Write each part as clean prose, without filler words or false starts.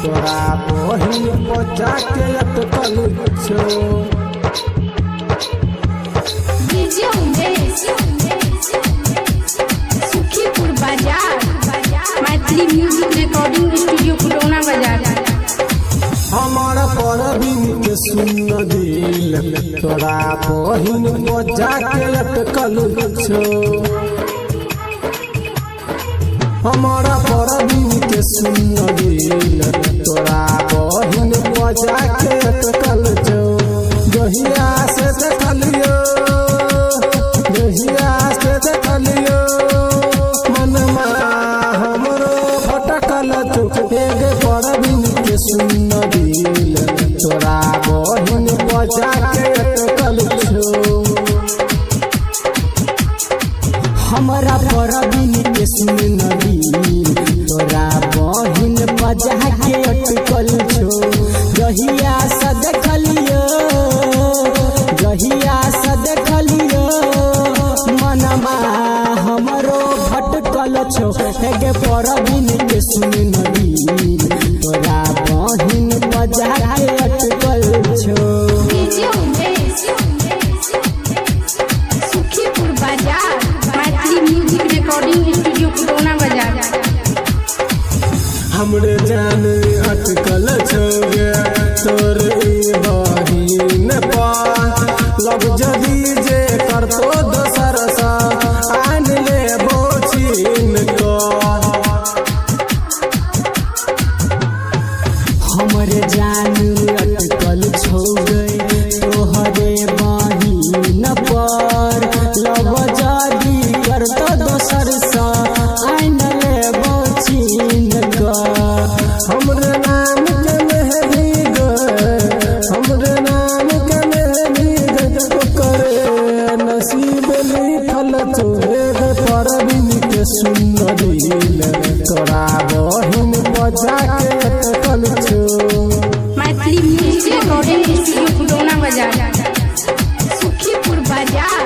तोरा बहिन बजा के अटकल छो। सुखीपुर बाजार मैथिली म्यूजिक रिकॉर्डिंग स्टूडियो पुरौना बाजार। हमारा परवीन के सुन दिल तोरा बहिन बजा के अटकल छो। हमारा परवीन के सुन दिल तोरा बहिन बजा के अटकल छो। जहिया से देखलियो मनमा हमरो भटकल छो। एगे परवीन के सुन दिल तोरा बहिन बजा के अटकल छो। हमारा परवीन के सुन दिल तोरा बहिन बजा के अटकल छो। जहिया से देखलियो मनमा हमरो भटकल छो। एगे परवीन के सुन दिल तोरा बहिन बजा के अटकल छो। सुखीपुर बाजार मैथिली म्यूजिक रिकॉर्डिंग स्टूडियो पुरौना बाजार। हमरे जान अटकल छो गे तोर बहिन पर। लब जदी जे करतो दोसर सा आन ले बोचिन को। हमरे जान अटकल छो गए तोहरे बहिन पर। लब जदी करतो दोसर सा आन ले बोचिन का। हमरे नाम के मेहदी गए करे नसीब लिखल छो। एगे परवीन के सुन दिल तोरा बहिन बजा के अटकल छो। मैथिली म्यूजिक रिकॉर्डिंग स्टूडियो पुरौना बाजार। सुखीपुर बाजार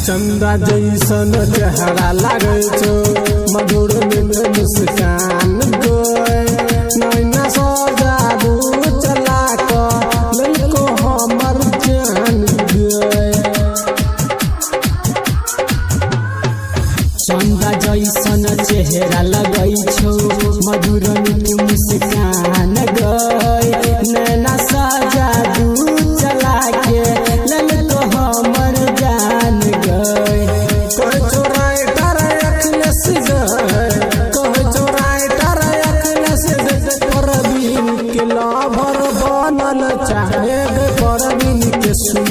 चंदा जैसन चेहरा लागे छो। मधुर में मुस्कान गोय नैना सजादू चला को ललको हमर जान गए। चंदा जैसन चेहरा लगै छो। मधुर मुस्कान गए नैना सजादू चला के ललको हमर जान गए। कह चोराए तारा अखिलेश गए परवीन के लभर बनल चाहे गे परवीन के सुन